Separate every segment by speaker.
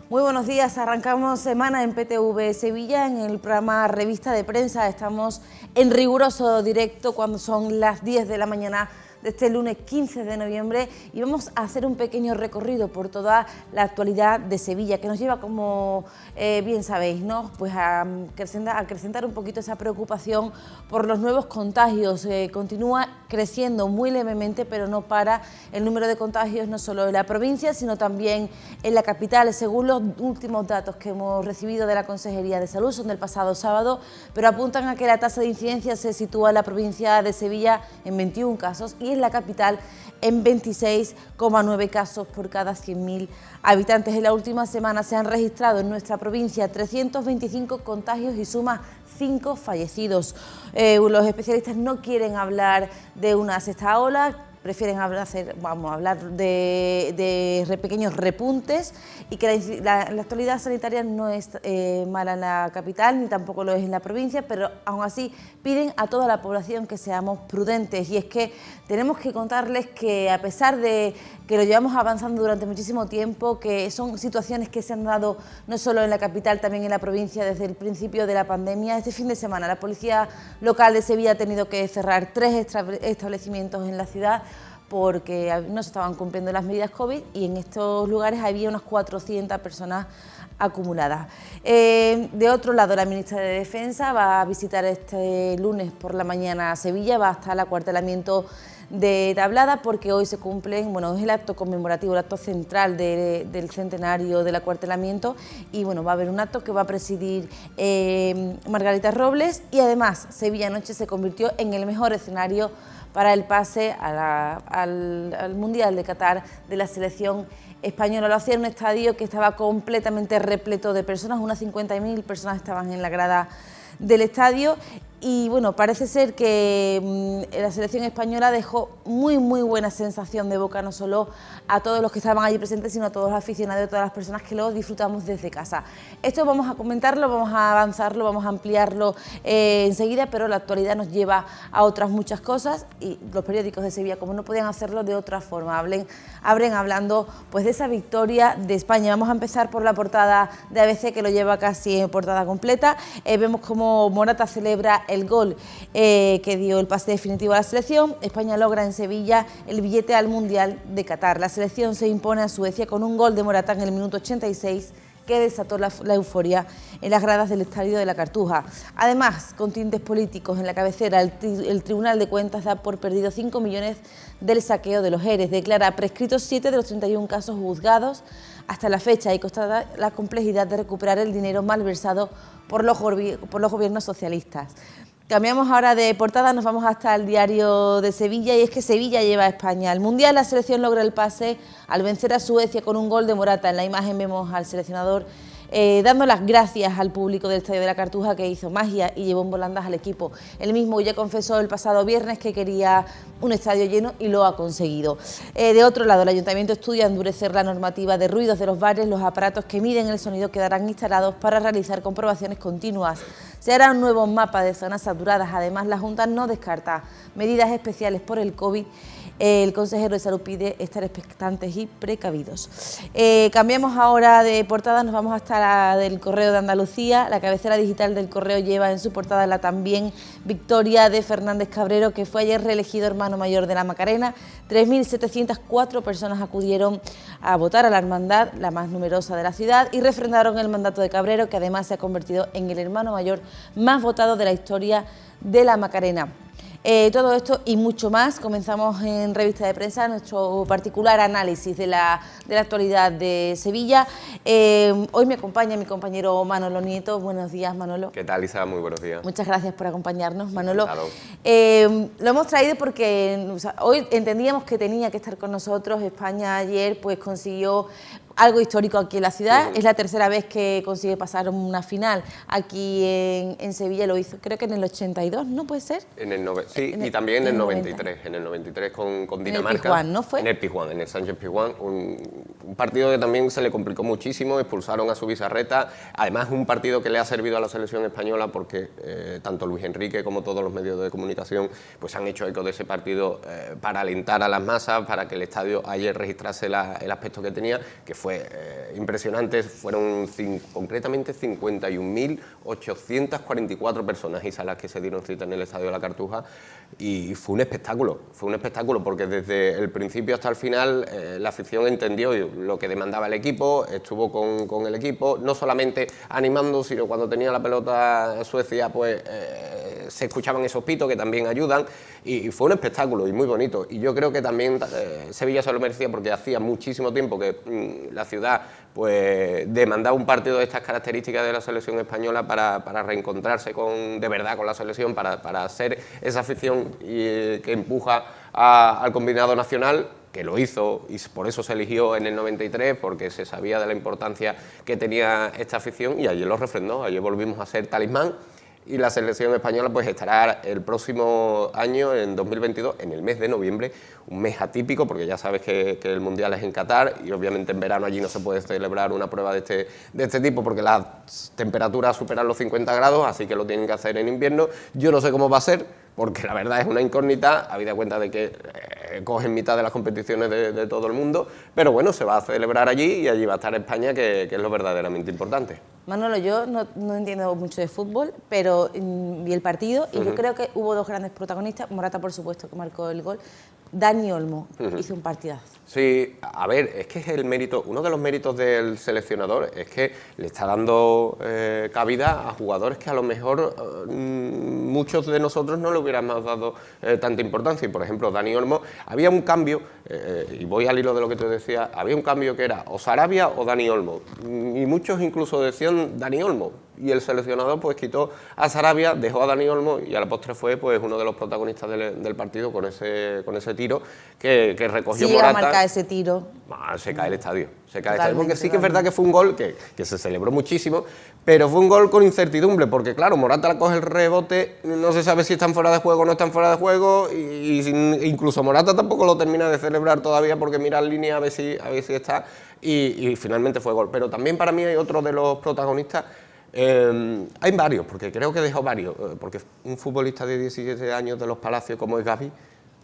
Speaker 1: Muy buenos días, arrancamos semana en PTV Sevilla en el programa Revista de Prensa. Estamos en riguroso directo cuando son las 10 de la mañana de este lunes 15 de noviembre y vamos a hacer un pequeño recorrido por toda la actualidad de Sevilla, que nos lleva, como bien sabéis, ¿no? Pues a acrecentar un poquito esa preocupación por los nuevos contagios. Continúa creciendo muy levemente, pero no para el número de contagios, no solo en la provincia, sino también en la capital. Según los últimos datos que hemos recibido de la Consejería de Salud, son del pasado sábado, pero apuntan a que la tasa de incidencia se sitúa en la provincia de Sevilla en 21 casos y en la capital en 26,9 casos por cada 100.000 habitantes. En la última semana se han registrado en nuestra provincia 325 contagios y suma 5 fallecidos. Los especialistas no quieren hablar de una sexta ola, prefieren hablar de pequeños repuntes y que la actualidad sanitaria no es mala en la capital ni tampoco lo es en la provincia, pero aún así piden a toda la población que seamos prudentes. Y es que tenemos que contarles que, a pesar de que lo llevamos avanzando durante muchísimo tiempo, que son situaciones que se han dado no solo en la capital, también en la provincia desde el principio de la pandemia. Este fin de semana la Policía Local de Sevilla ha tenido que cerrar 3 establecimientos en la ciudad porque no se estaban cumpliendo las medidas COVID y en estos lugares había unas 400 personas acumuladas. De otro lado, la ministra de Defensa va a visitar este lunes por la mañana a Sevilla, va hasta el acuartelamiento de Tablada, porque hoy se cumplen, es el acto conmemorativo, el acto central del centenario del acuartelamiento, y va a haber un acto que va a presidir Margarita Robles, y además Sevilla anoche se convirtió en el mejor escenario para el pase al Mundial de Qatar de la selección española. Lo hacía en un estadio que estaba completamente repleto de personas, unas 50.000 personas estaban en la grada del estadio. Y parece ser que la selección española dejó muy buena sensación de boca, no solo a todos los que estaban allí presentes, sino a todos los aficionados y a todas las personas que lo disfrutamos desde casa. Esto vamos a comentarlo, vamos a avanzarlo, vamos a ampliarlo enseguida, pero la actualidad nos lleva a otras muchas cosas y los periódicos de Sevilla, como no podían hacerlo de otra forma, abren hablando pues de esa victoria de España. Vamos a empezar por la portada de ABC, que lo lleva casi en portada completa. Vemos cómo Morata celebra el gol que dio el pase definitivo a la selección. España logra en Sevilla el billete al Mundial de Qatar. La selección se impone a Suecia con un gol de Morata en el minuto 86 que desató la euforia en las gradas del Estadio de la Cartuja. Además, con tintes políticos en la cabecera, el Tribunal de Cuentas da por perdido 5 millones del saqueo de los ERES. Declara prescritos 7 de los 31 casos juzgados hasta la fecha y constata la complejidad de recuperar el dinero malversado por los gobiernos socialistas. Cambiamos ahora de portada, nos vamos hasta el Diario de Sevilla, y es que Sevilla lleva a España al Mundial. La selección logra el pase al vencer a Suecia con un gol de Morata. En la imagen vemos al seleccionador dando las gracias al público del Estadio de la Cartuja, que hizo magia y llevó en volandas al equipo. Él mismo ya confesó el pasado viernes que quería un estadio lleno y lo ha conseguido. De otro lado, el Ayuntamiento estudia endurecer la normativa de ruidos de los bares. Los aparatos que miden el sonido quedarán instalados para realizar comprobaciones continuas. Se hará un nuevo mapa de zonas saturadas. Además, la Junta no descarta medidas especiales por el COVID. El consejero de Salud pide estar expectantes y precavidos. Cambiamos ahora de portada, nos vamos hasta la del Correo de Andalucía. La cabecera digital del Correo lleva en su portada la también victoria de Fernández Cabrero, que fue ayer reelegido hermano mayor de la Macarena. 3.704 personas acudieron a votar a la hermandad, la más numerosa de la ciudad, y refrendaron el mandato de Cabrero, que además se ha convertido en el hermano mayor más votado de la historia de la Macarena. Todo esto y mucho más. Comenzamos en Revista de Prensa nuestro particular análisis de la actualidad de Sevilla. Hoy me acompaña mi compañero Manolo Nieto. Buenos días, Manolo.
Speaker 2: ¿Qué tal, Isa? Muy buenos días.
Speaker 1: Muchas gracias por acompañarnos, Manolo.
Speaker 2: Claro.
Speaker 1: Lo hemos traído porque hoy entendíamos que tenía que estar con nosotros. España ayer pues consiguió algo histórico aquí en la ciudad. Es la tercera vez que consigue pasar una final aquí en Sevilla. Lo hizo creo que en el 82, ¿no puede ser?
Speaker 2: Y también en el 93. En el 93 con Dinamarca.
Speaker 1: En el Pizjuán, ¿no fue?
Speaker 2: En el Pizjuán, en el Sánchez Pizjuán. Un partido que también se le complicó muchísimo, expulsaron a Zubizarreta. Además, un partido que le ha servido a la selección española porque tanto Luis Enrique como todos los medios de comunicación pues han hecho eco de ese partido para alentar a las masas, para que el estadio ayer registrase el aspecto que tenía, que fue fue impresionante, fueron concretamente 51.844 personas y salas que se dieron cita en el Estadio de la Cartuja, y fue un espectáculo porque desde el principio hasta el final la afición entendió lo que demandaba el equipo, estuvo con el equipo, no solamente animando, sino cuando tenía la pelota Suecia, pues se escuchaban esos pitos que también ayudan, y fue un espectáculo y muy bonito. Y yo creo que también Sevilla se lo merecía, porque hacía muchísimo tiempo que la ciudad pues demandaba un partido de estas características de la selección española para reencontrarse de verdad con la selección, para ser esa afición que empuja al combinado nacional, que lo hizo, y por eso se eligió en el 93, porque se sabía de la importancia que tenía esta afición, y ayer lo refrendó, ayer volvimos a ser talismán. Y la selección española pues estará el próximo año, en 2022, en el mes de noviembre, un mes atípico, porque ya sabes que el Mundial es en Qatar, y obviamente en verano allí no se puede celebrar una prueba de este tipo, porque las temperaturas superan los 50 grados, así que lo tienen que hacer en invierno. Yo no sé cómo va a ser, porque la verdad es una incógnita, habida cuenta de que cogen mitad de las competiciones de todo el mundo, pero bueno, se va a celebrar allí, y allí va a estar España, que es lo verdaderamente importante.
Speaker 1: Manolo, yo no entiendo mucho de fútbol, pero vi el partido y yo creo que hubo dos grandes protagonistas. Morata, por supuesto, que marcó el gol. Dani Olmo hizo un partidazo.
Speaker 2: Sí, a ver, es que es el mérito, uno de los méritos del seleccionador es que le está dando cabida a jugadores que a lo mejor muchos de nosotros no le hubiéramos dado tanta importancia. Y por ejemplo, Dani Olmo, había un cambio, y voy al hilo de lo que te decía, había un cambio que era o Sarabia o Dani Olmo, y muchos incluso decían Dani Olmo, y el seleccionador pues quitó a Sarabia, dejó a Dani Olmo, y a la postre fue pues uno de los protagonistas del partido con ese tiro que recogió
Speaker 1: si
Speaker 2: Morata.
Speaker 1: Si marcar ese tiro,
Speaker 2: se cae el estadio, porque sí que es verdad que fue un gol que se celebró muchísimo, pero fue un gol con incertidumbre, porque claro, Morata coge el rebote, no se sabe si están fuera de juego o no están fuera de juego, y incluso Morata tampoco lo termina de celebrar todavía, porque mira en línea a ver si está, y finalmente fue gol. Pero también para mí hay otro de los protagonistas. Hay varios, porque creo que dejó varios, porque un futbolista de 17 años de los Palacios como es Gavi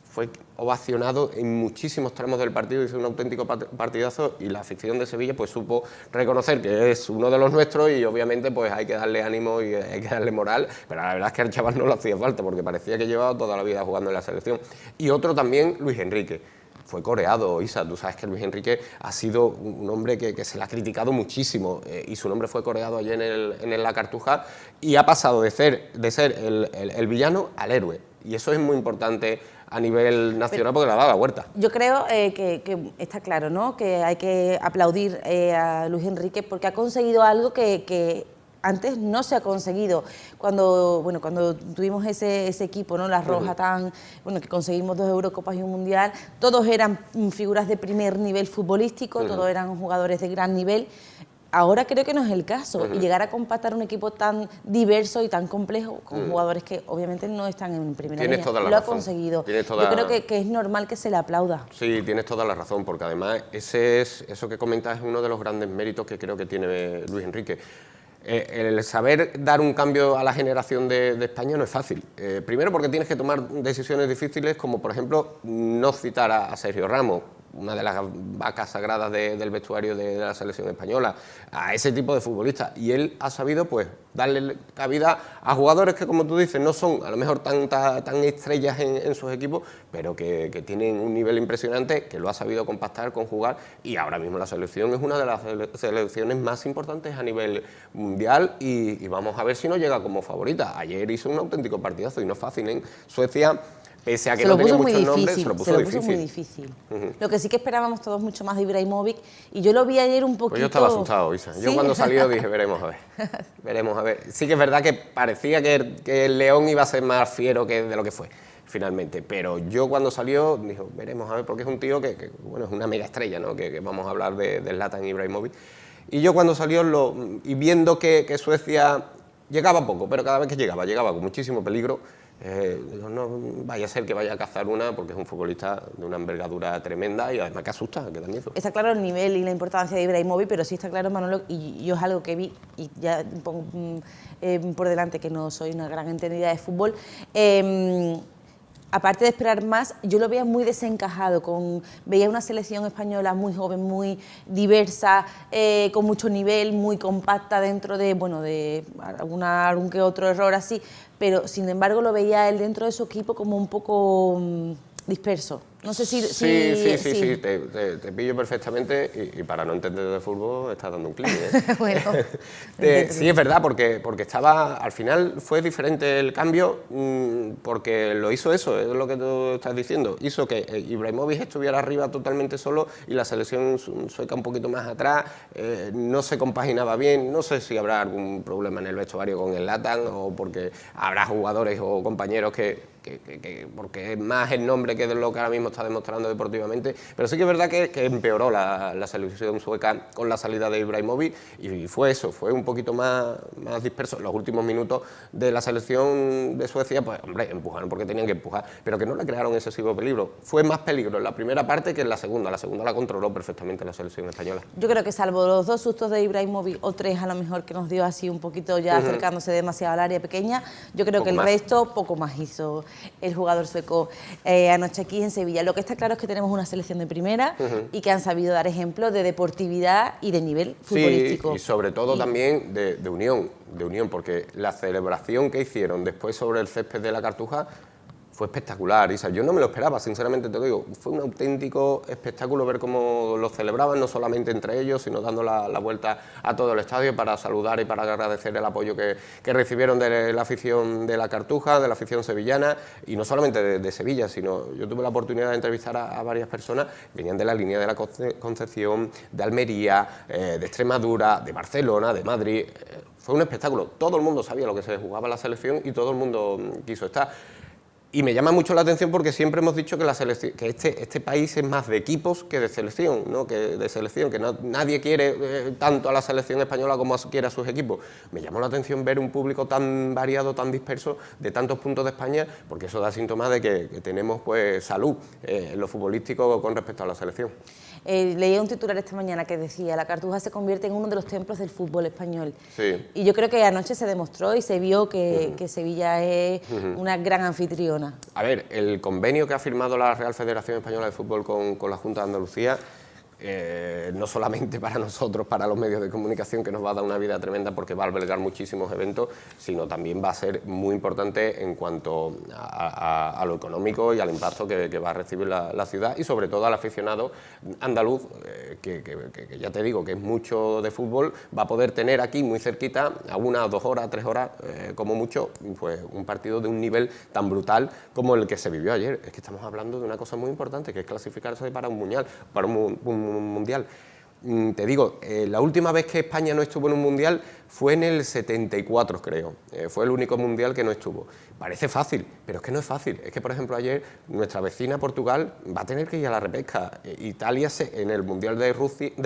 Speaker 2: fue ovacionado en muchísimos tramos del partido, hizo un auténtico partidazo, y la afición de Sevilla pues supo reconocer que es uno de los nuestros, y obviamente pues hay que darle ánimo y hay que darle moral, pero la verdad es que al chaval no le hacía falta, porque parecía que llevaba toda la vida jugando en la selección. Y otro también, Luis Enrique. Fue coreado, Isa, tú sabes que Luis Enrique ha sido un hombre que se le ha criticado muchísimo, y su nombre fue coreado allí en la Cartuja, y ha pasado de ser el villano al héroe, y eso es muy importante a nivel nacional, porque le ha dado la vuelta.
Speaker 1: Yo creo que está claro, ¿no?, que hay que aplaudir a Luis Enrique, porque ha conseguido algo que antes no se ha conseguido. Cuando tuvimos ese equipo, ¿no?, la Roja, que conseguimos 2 Eurocopas y un Mundial, todos eran figuras de primer nivel futbolístico, todos eran jugadores de gran nivel. Ahora creo que no es el caso, y llegar a compactar un equipo tan diverso y tan complejo con jugadores que obviamente no están en primera línea, lo ha conseguido. Yo creo que es normal que se le aplauda.
Speaker 2: Sí, tienes toda la razón, porque además eso que comentas es uno de los grandes méritos que creo que tiene Luis Enrique. El saber dar un cambio a la generación de España no es fácil. Primero porque tienes que tomar decisiones difíciles, como por ejemplo no citar a Sergio Ramos, una de las vacas sagradas del vestuario de la selección española, a ese tipo de futbolistas. Y él ha sabido pues darle cabida a jugadores que, como tú dices, no son a lo mejor tan estrellas en sus equipos, pero que tienen un nivel impresionante, que lo ha sabido compactar, conjugar, y ahora mismo la selección es una de las selecciones más importantes a nivel mundial, y vamos a ver si no llega como favorita. Ayer hizo un auténtico partidazo, y no es fácil en Suecia. Pese a que no tenía muchos nombres, se lo puso
Speaker 1: muy difícil. Lo que sí que esperábamos todos mucho más de Ibrahimovic, y yo lo vi ayer un poquito...
Speaker 2: Pues yo estaba asustado, Isa. ¿Sí? Yo cuando salió dije, veremos a ver. Veremos a ver. Sí que es verdad que parecía que el León iba a ser más fiero que de lo que fue, finalmente. Pero yo cuando salió, dijo, veremos a ver, porque es un tío que bueno, es una mega estrella, ¿no? Que vamos a hablar de Zlatan Ibrahimovic. Y yo cuando salió, y viendo que Suecia llegaba poco, pero cada vez que llegaba con muchísimo peligro, no vaya a ser que vaya a cazar una, porque es un futbolista de una envergadura tremenda, y además que asusta, que da miedo.
Speaker 1: Está claro el nivel y la importancia de Ibrahimovic, pero sí está claro, Manolo, y yo es algo que vi, y ya pongo por delante que no soy una gran entendida de fútbol, aparte de esperar más, yo lo veía muy desencajado, veía una selección española muy joven, muy diversa, con mucho nivel, muy compacta dentro de, bueno, de algún que otro error así, pero sin embargo lo veía él dentro de su equipo como un poco disperso. No sé si...
Speaker 2: Sí, te pillo perfectamente y para no entender de fútbol estás dando un clic, ¿eh?
Speaker 1: Bueno,
Speaker 2: sí, es verdad, porque estaba, al final fue diferente el cambio, porque lo hizo eso, es lo que tú estás diciendo, hizo que Ibrahimovic estuviera arriba totalmente solo y la selección sueca un poquito más atrás, no se compaginaba bien, no sé si habrá algún problema en el vestuario con el Zlatan o porque habrá jugadores o compañeros porque es más el nombre que de lo que ahora mismo está demostrando deportivamente, pero sí que es verdad que empeoró la selección sueca con la salida de Ibrahimovic y fue eso, fue un poquito más disperso. En los últimos minutos de la selección de Suecia, pues hombre, empujaron porque tenían que empujar, pero que no le crearon excesivo peligro. Fue más peligro en la primera parte que en la segunda la controló perfectamente la selección española.
Speaker 1: Yo creo que salvo los 2 sustos de Ibrahimovic o 3 a lo mejor que nos dio así un poquito ya acercándose demasiado al área pequeña, yo creo que el resto poco más hizo el jugador sueco anoche aquí en Sevilla. Lo que está claro es que tenemos una selección de primera y que han sabido dar ejemplo de deportividad y de nivel futbolístico.
Speaker 2: Sí, y sobre todo también de unión, porque la celebración que hicieron después sobre el césped de la Cartuja fue espectacular, Isa. Yo no me lo esperaba, sinceramente te lo digo. Fue un auténtico espectáculo ver cómo lo celebraban, no solamente entre ellos, sino dando la vuelta a todo el estadio para saludar y para agradecer el apoyo que recibieron de la afición de la Cartuja, de la afición sevillana, y no solamente de Sevilla, sino yo tuve la oportunidad de entrevistar a varias personas, venían de la línea de la Concepción, de Almería, de Extremadura, de Barcelona, de Madrid. Fue un espectáculo. Todo el mundo sabía lo que se jugaba la selección y todo el mundo quiso estar. Y me llama mucho la atención porque siempre hemos dicho que este país es más de equipos que de selección, ¿no? Que nadie quiere tanto a la selección española como quiere a sus equipos. Me llamó la atención ver un público tan variado, tan disperso, de tantos puntos de España, porque eso da síntomas de que tenemos pues salud en lo futbolístico con respecto a la selección.
Speaker 1: Leía un titular esta mañana que decía: la Cartuja se convierte en uno de los templos del fútbol español.
Speaker 2: Sí.
Speaker 1: Y yo creo que anoche se demostró y se vio que Sevilla es una gran anfitriona.
Speaker 2: A ver, el convenio que ha firmado la Real Federación Española de Fútbol con la Junta de Andalucía, no solamente para nosotros, para los medios de comunicación, que nos va a dar una vida tremenda porque va a albergar muchísimos eventos, sino también va a ser muy importante en cuanto a lo económico y al impacto que va a recibir la ciudad y sobre todo al aficionado andaluz, que ya te digo que es mucho de fútbol, va a poder tener aquí muy cerquita, a 1, 2 horas, 3 horas, como mucho, pues un partido de un nivel tan brutal como el que se vivió ayer. Es que estamos hablando de una cosa muy importante, que es clasificarse para un mundial, para un mundial. Te digo, la última vez que España no estuvo en un mundial fue en el 74, creo. Fue el único mundial que no estuvo. Parece fácil, pero es que no es fácil. Es que, por ejemplo, ayer nuestra vecina Portugal va a tener que ir a la repesca. Italia en el mundial de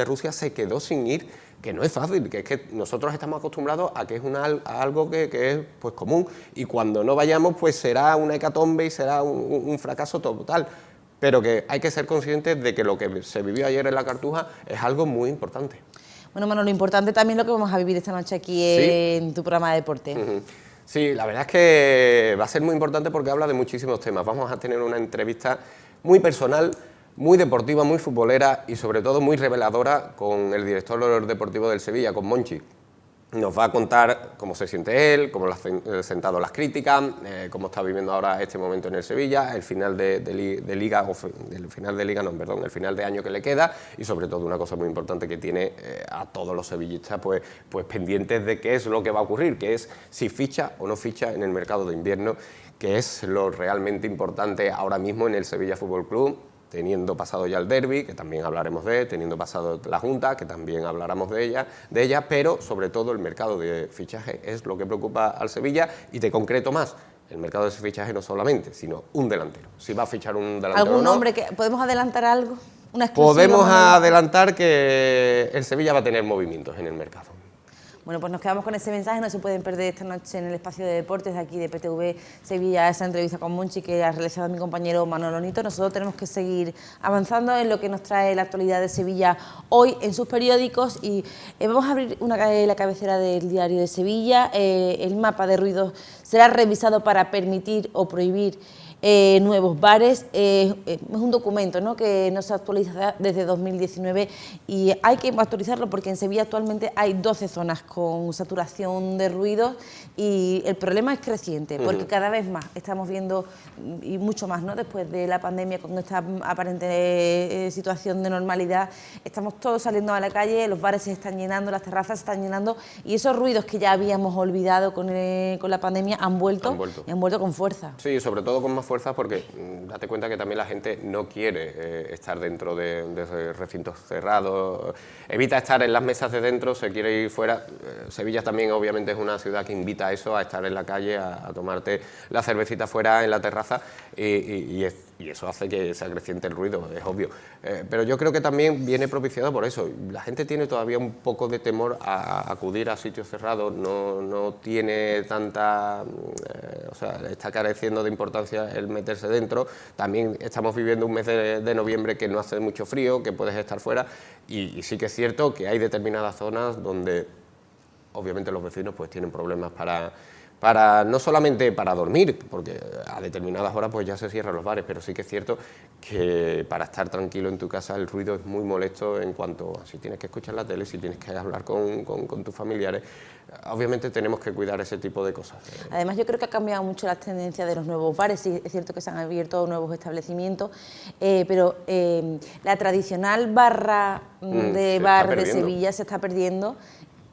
Speaker 2: Rusia se quedó sin ir, que no es fácil, que es que nosotros estamos acostumbrados a que es algo que es pues común, y cuando no vayamos pues será una hecatombe y será un fracaso total. Pero que hay que ser conscientes de que lo que se vivió ayer en la Cartuja es algo muy importante.
Speaker 1: Bueno, Manu, lo importante también es lo que vamos a vivir esta noche aquí en tu programa de deporte.
Speaker 2: Sí, la verdad es que va a ser muy importante porque habla de muchísimos temas. Vamos a tener una entrevista muy personal, muy deportiva, muy futbolera y sobre todo muy reveladora con el director deportivo del Sevilla, con Monchi. Nos va a contar cómo se siente él, cómo le han sentado las críticas, cómo está viviendo ahora este momento en el Sevilla, el final de liga, el final de liga, no, perdón, el final de año que le queda y sobre todo una cosa muy importante que tiene a todos los sevillistas pues pendientes de qué es lo que va a ocurrir, que es si ficha o no ficha en el mercado de invierno, que es lo realmente importante ahora mismo en el Sevilla Fútbol Club. Teniendo pasado ya el derbi, que también hablaremos de él, teniendo pasado la Junta, que también hablaremos de ella, pero sobre todo el mercado de fichaje es lo que preocupa al Sevilla y te concreto más. El mercado de fichaje no solamente, sino un delantero. Si va a fichar un delantero
Speaker 1: ¿algún
Speaker 2: o no,
Speaker 1: nombre podemos adelantar algo? ¿Una exclusiva?
Speaker 2: Podemos adelantar que el Sevilla va a tener movimientos en el mercado.
Speaker 1: Bueno, pues nos quedamos con ese mensaje, no se pueden perder esta noche en el espacio de deportes de aquí de PTV Sevilla esa entrevista con Monchi que ha realizado mi compañero Manolo Nito. Nosotros tenemos que seguir avanzando en lo que nos trae la actualidad de Sevilla hoy en sus periódicos y vamos a abrir la cabecera del Diario de Sevilla. El mapa de ruidos será revisado para permitir o prohibir nuevos bares. Es un documento, ¿no?, que no se actualiza desde 2019 y hay que actualizarlo porque en Sevilla actualmente hay 12 zonas con saturación de ruidos y el problema es creciente porque cada vez más estamos viendo, y mucho más, ¿no?, después de la pandemia, con esta aparente situación de normalidad, estamos todos saliendo a la calle, los bares se están llenando, las terrazas se están llenando y esos ruidos que ya habíamos olvidado con la pandemia han vuelto y han vuelto con fuerza.
Speaker 2: Sí, sobre todo con más fuerza porque date cuenta que también la gente no quiere estar dentro de recintos cerrados, evita estar en las mesas de dentro, se quiere ir fuera. Sevilla también obviamente es una ciudad que invita a eso, a estar en la calle, a tomarte la cervecita fuera en la terraza y eso hace que se acreciente el ruido, es obvio. Pero yo creo que también viene propiciado por eso. La gente tiene todavía un poco de temor a acudir a sitios cerrados, no tiene tanta... o sea, está careciendo de importancia el meterse dentro. También estamos viviendo un mes de noviembre que no hace mucho frío, que puedes estar fuera y sí que es cierto que hay determinadas zonas donde obviamente los vecinos pues tienen problemas para no solamente para dormir, porque a determinadas horas pues ya se cierran los bares, pero sí que es cierto que para estar tranquilo en tu casa el ruido es muy molesto en cuanto a si tienes que escuchar la tele, si tienes que hablar con tus familiares. Obviamente tenemos que cuidar ese tipo de cosas.
Speaker 1: Además yo creo que ha cambiado mucho las tendencias de los nuevos bares, sí, es cierto que se han abierto nuevos establecimientos, pero la tradicional barra de bar de Sevilla se está perdiendo.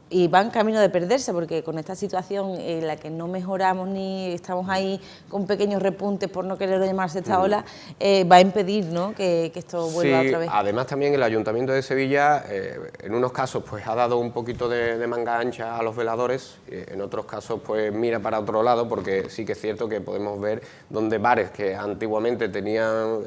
Speaker 1: Y va en camino de perderse, porque con esta situación en la que no mejoramos ni estamos ahí con pequeños repuntes, por no querer llamarse esta ola, va a impedir, ¿no?, que esto vuelva otra vez.
Speaker 2: Además también el Ayuntamiento de Sevilla, en unos casos pues ha dado un poquito de manga ancha a los veladores, en otros casos pues mira para otro lado, porque sí que es cierto que podemos ver donde bares que antiguamente tenían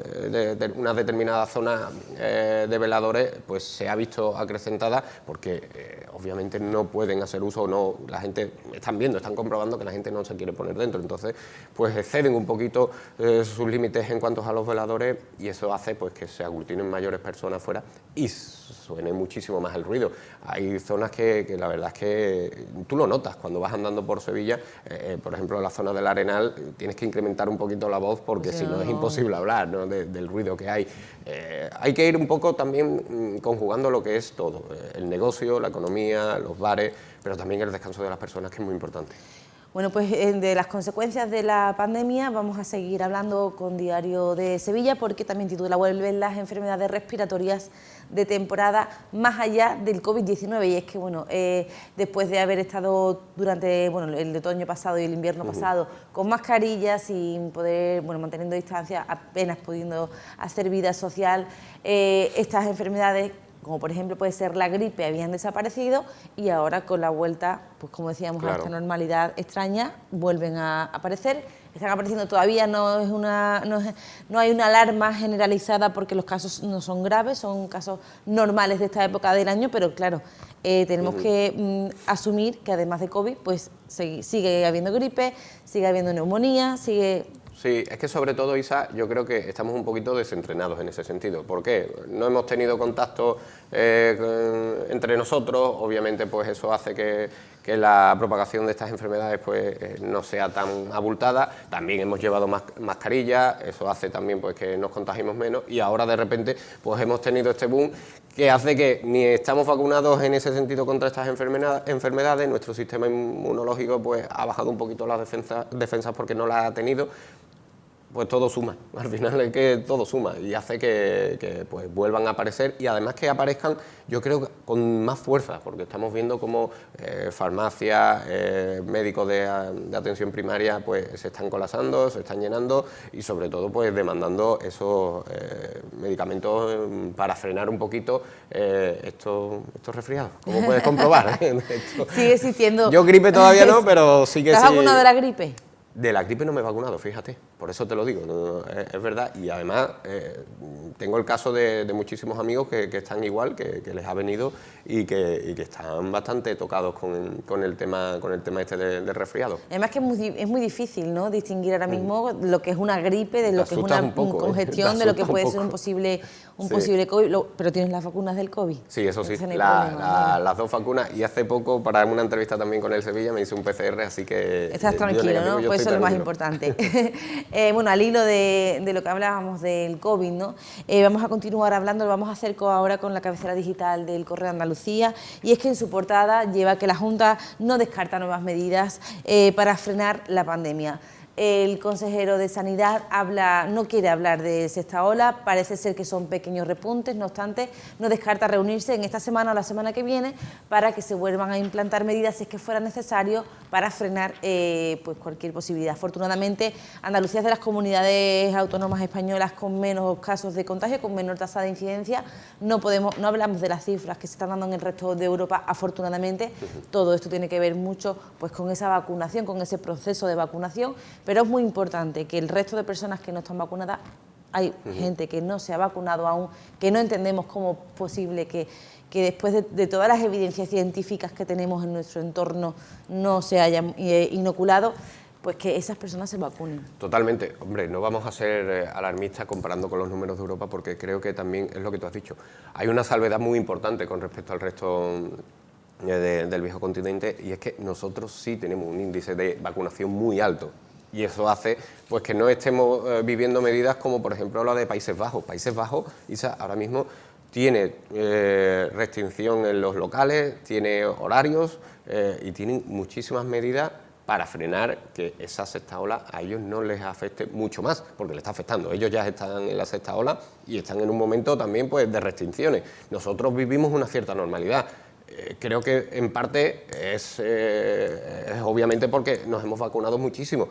Speaker 2: una determinada zona de veladores, pues se ha visto acrecentada, porque obviamente no pueden hacer uso, no, la gente, están comprobando que la gente no se quiere poner dentro, entonces pues exceden un poquito sus límites en cuanto a los veladores y eso hace pues que se aglutinen mayores personas fuera y suene muchísimo más el ruido. Hay zonas que la verdad es que tú lo notas cuando vas andando por Sevilla, por ejemplo en la zona del Arenal tienes que incrementar un poquito la voz porque si no es imposible hablar, ¿no?, del ruido que hay. Hay que ir un poco también conjugando lo que es todo, el negocio, la economía, los bares, pero también el descanso de las personas, que es muy importante.
Speaker 1: Bueno, pues de las consecuencias de la pandemia vamos a seguir hablando con Diario de Sevilla porque también titula "Vuelven las enfermedades respiratorias de temporada más allá del COVID-19" y es que, bueno, después de haber estado durante el otoño pasado y el invierno pasado con mascarillas, sin poder, manteniendo distancia, apenas pudiendo hacer vida social, estas enfermedades, como por ejemplo puede ser la gripe, habían desaparecido y ahora con la vuelta, pues como decíamos, a esta normalidad extraña, vuelven a aparecer. Están apareciendo, todavía no hay una alarma generalizada porque los casos no son graves, son casos normales de esta época del año, pero claro, tenemos que asumir que además de COVID, pues sigue habiendo gripe, sigue habiendo neumonía, sigue...
Speaker 2: Sí, es que sobre todo, Isa, yo creo que estamos un poquito desentrenados en ese sentido. ¿Por qué? No hemos tenido contacto entre nosotros, obviamente pues eso hace que la propagación de estas enfermedades pues no sea tan abultada. También hemos llevado mascarillas, eso hace también pues que nos contagiemos menos y ahora de repente pues hemos tenido este boom que hace que ni estamos vacunados en ese sentido contra estas enfermedades, nuestro sistema inmunológico pues ha bajado un poquito las defensas porque no las ha tenido. Pues todo suma, al final es que todo suma y hace que pues vuelvan a aparecer y además que aparezcan, yo creo, con más fuerza, porque estamos viendo cómo farmacias, médicos de atención primaria pues se están colapsando, se están llenando y sobre todo pues demandando esos medicamentos para frenar un poquito estos resfriados, como puedes comprobar.
Speaker 1: Sigue existiendo.
Speaker 2: Yo gripe todavía no, pero sí que sí.
Speaker 1: ¿Estás vacunado de la gripe?
Speaker 2: De la gripe no me he vacunado, fíjate, por eso te lo digo, es verdad. Y además tengo el caso de muchísimos amigos que están igual, que les ha venido y que están bastante tocados con el tema este del resfriado.
Speaker 1: Además que es muy difícil, ¿no?, distinguir ahora mismo lo que es una gripe de lo que es una congestión, de lo que puede ser un posible COVID, pero tienes las vacunas del COVID.
Speaker 2: Sí, eso sí,
Speaker 1: no
Speaker 2: las 2 vacunas, y hace poco para una entrevista también con el Sevilla me hice un PCR, así que...
Speaker 1: Estás tranquilo, ¿no? Pues eso es lo más importante. Bueno, al hilo de lo que hablábamos del COVID, ¿no? Vamos a continuar hablando, lo vamos a hacer ahora con la cabecera digital del Correo de Andalucía, y es que en su portada lleva que la Junta no descarta nuevas medidas para frenar la pandemia. El consejero de Sanidad no quiere hablar de sexta ola, parece ser que son pequeños repuntes, no obstante, no descarta reunirse en esta semana o la semana que viene para que se vuelvan a implantar medidas si es que fuera necesario para frenar pues cualquier posibilidad. Afortunadamente, Andalucía es de las comunidades autónomas españolas con menos casos de contagio, con menor tasa de incidencia. No hablamos de las cifras que se están dando en el resto de Europa, afortunadamente. Todo esto tiene que ver mucho pues con esa vacunación, con ese proceso de vacunación, pero es muy importante que el resto de personas que no están vacunadas, hay gente que no se ha vacunado aún, que no entendemos cómo es posible que después de todas las evidencias científicas que tenemos en nuestro entorno no se hayan inoculado, pues que esas personas se vacunen.
Speaker 2: Totalmente. Hombre, no vamos a ser alarmistas comparando con los números de Europa, porque creo que también es lo que tú has dicho. Hay una salvedad muy importante con respecto al resto del viejo continente, y es que nosotros sí tenemos un índice de vacunación muy alto. Y eso hace pues que no estemos viviendo medidas como, por ejemplo, la de Países Bajos. Países Bajos, Isa, ahora mismo tiene restricción en los locales, tiene horarios y tienen muchísimas medidas para frenar que esa sexta ola a ellos no les afecte mucho más, porque les está afectando. Ellos ya están en la sexta ola y están en un momento también pues de restricciones. Nosotros vivimos una cierta normalidad. Creo que en parte es obviamente porque nos hemos vacunado muchísimo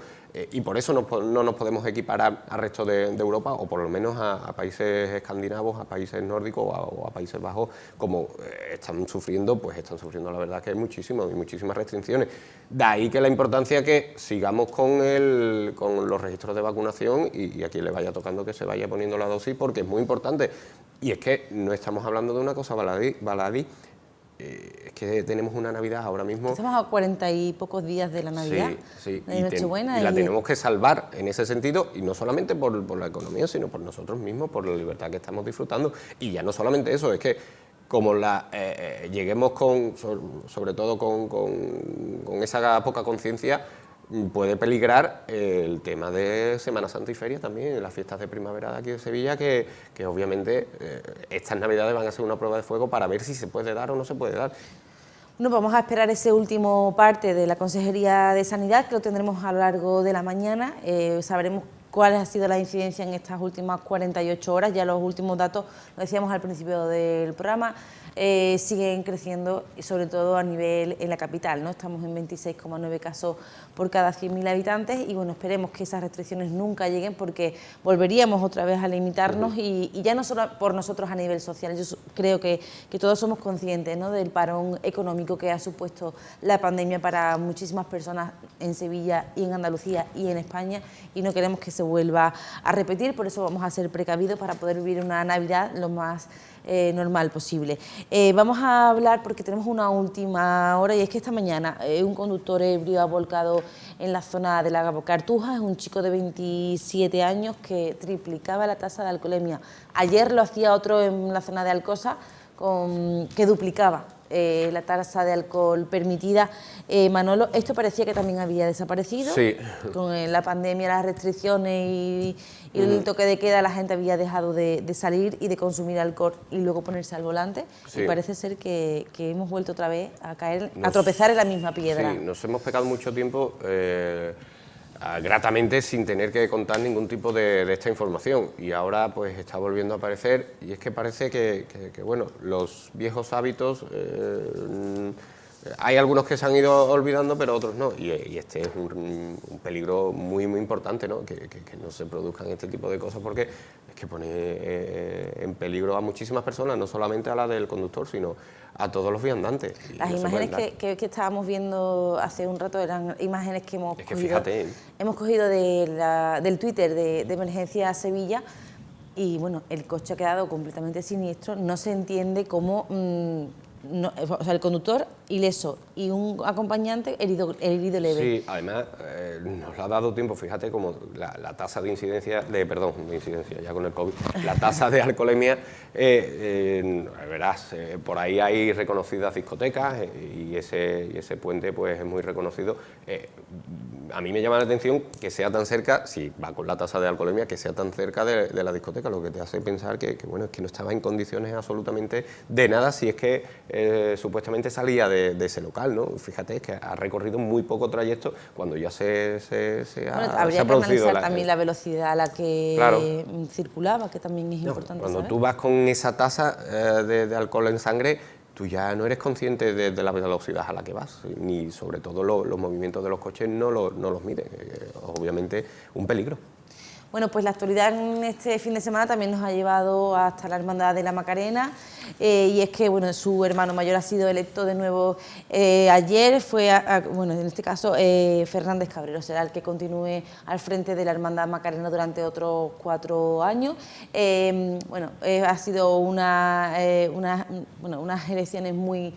Speaker 2: y por eso no nos podemos equiparar al resto de Europa, o por lo menos a países escandinavos, a países nórdicos o a Países Bajos, como están sufriendo la verdad que muchísimo, y muchísimas restricciones. De ahí que la importancia que sigamos con los registros de vacunación y a quien le vaya tocando que se vaya poniendo la dosis, porque es muy importante. Y es que no estamos hablando de una cosa baladí. Es que tenemos una Navidad ahora mismo...
Speaker 1: Estamos a 40 y pocos días de la Navidad,
Speaker 2: sí,
Speaker 1: de Nochebuena.
Speaker 2: Y la tenemos que salvar en ese sentido, y no solamente por la economía, sino por nosotros mismos, por la libertad que estamos disfrutando. Y ya no solamente eso, es que como lleguemos sobre todo con esa poca conciencia, puede peligrar el tema de Semana Santa y Feria también, en las fiestas de primavera de aquí de Sevilla, que obviamente estas Navidades van a ser una prueba de fuego para ver si se puede dar o no se puede dar.
Speaker 1: Bueno, vamos a esperar ese último parte de la Consejería de Sanidad, que lo tendremos a lo largo de la mañana. Sabremos cuál ha sido la incidencia en estas últimas 48 horas, ya los últimos datos, lo decíamos al principio del programa, siguen creciendo, y sobre todo a nivel en la capital, ¿no? Estamos en 26,9 casos por cada 100.000 habitantes y bueno, esperemos que esas restricciones nunca lleguen, porque volveríamos otra vez a limitarnos y ya no solo por nosotros a nivel social. Yo creo que todos somos conscientes, ¿no?, del parón económico que ha supuesto la pandemia para muchísimas personas en Sevilla y en Andalucía y en España, y no queremos que se vuelva a repetir. Por eso vamos a ser precavidos para poder vivir una Navidad lo más normal posible. Vamos a hablar, porque tenemos una última hora, y es que esta mañana un conductor ebrio ha volcado en la zona de la Cartuja. Es un chico de 27 años que triplicaba la tasa de alcoholemia. Ayer lo hacía otro en la zona de Alcosa, que duplicaba la tasa de alcohol permitida. Manolo, esto parecía que también había desaparecido.
Speaker 2: Sí.
Speaker 1: Con la pandemia, las restricciones y el toque de queda, la gente había dejado de salir y de consumir alcohol y luego ponerse al volante. Sí. Y parece ser que hemos vuelto otra vez a caer, a tropezar en la misma piedra.
Speaker 2: Sí, nos hemos pecado mucho tiempo gratamente sin tener que contar ningún tipo de esta información, y ahora pues está volviendo a aparecer, y es que parece que bueno, los viejos hábitos Hay algunos que se han ido olvidando, pero otros no, y este es un peligro muy importante, ¿no? Que no se produzcan este tipo de cosas, porque es que pone en peligro a muchísimas personas, no solamente a la del conductor, sino a todos los viandantes.
Speaker 1: Las imágenes que estábamos viendo hace un rato eran imágenes que hemos cogido,
Speaker 2: fíjate,
Speaker 1: hemos cogido del Twitter de Emergencia Sevilla. Y bueno, el coche ha quedado completamente siniestro, no se entiende cómo, o sea, el conductor ileso y un acompañante herido leve.
Speaker 2: Sí, además nos ha dado tiempo, fíjate como la tasa de incidencia, de incidencia ya con el COVID, la tasa de alcoholemia, verás, por ahí hay reconocidas discotecas y ese puente pues es muy reconocido. A mí me llama la atención que sea tan cerca, si va con la tasa de alcoholemia, que sea tan cerca de la discoteca, lo que te hace pensar que bueno, es que no estaba en condiciones absolutamente de nada, si es que supuestamente salía de ese local, ¿no? Fíjate, es que ha recorrido muy poco trayecto cuando ya se ha
Speaker 1: habría que
Speaker 2: producido
Speaker 1: analizar también la velocidad a la que
Speaker 2: claro,
Speaker 1: circulaba, que también es importante
Speaker 2: cuando
Speaker 1: saber.
Speaker 2: tú vas con esa tasa de alcohol en sangre, tú ya no eres consciente de la velocidad a la que vas, ni sobre todo los movimientos de los coches no los mides, obviamente un peligro.
Speaker 1: Bueno, pues la actualidad en este fin de semana también nos ha llevado hasta la Hermandad de la Macarena, y es que bueno, su hermano mayor ha sido electo de nuevo ayer, bueno, en este caso Fernández Cabrero será el que continúe al frente de la Hermandad Macarena durante otros 4 años. Bueno, ha sido unas elecciones muy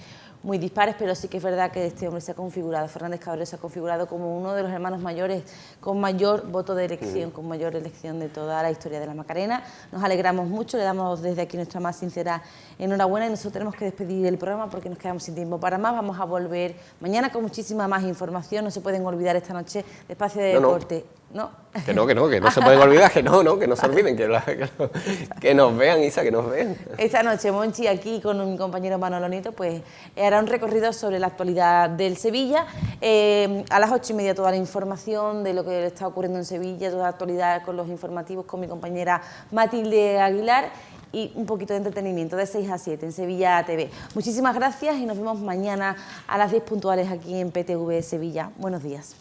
Speaker 1: dispares, pero sí que es verdad que este hombre se ha configurado, Fernández Cabrero se ha configurado como uno de los hermanos mayores con mayor voto de elección, con mayor elección de toda la historia de la Macarena. Nos alegramos mucho, le damos desde aquí nuestra más sincera enhorabuena y nosotros tenemos que despedir el programa porque nos quedamos sin tiempo para más. Vamos a volver mañana con muchísima más información, no se pueden olvidar esta noche de Espacio de Deporte. ¿No?
Speaker 2: Que no se pueden olvidar, que no se olviden, que nos vean, Isa, que nos vean.
Speaker 1: Esta noche Monchi aquí con mi compañero Manolo Nieto pues hará un recorrido sobre la actualidad del Sevilla. A las 8:30 toda la información de lo que está ocurriendo en Sevilla, toda la actualidad con los informativos con mi compañera Matilde Aguilar y un poquito de entretenimiento de 6 a 7 en Sevilla TV. Muchísimas gracias y nos vemos mañana a las 10 puntuales aquí en PTV Sevilla. Buenos días.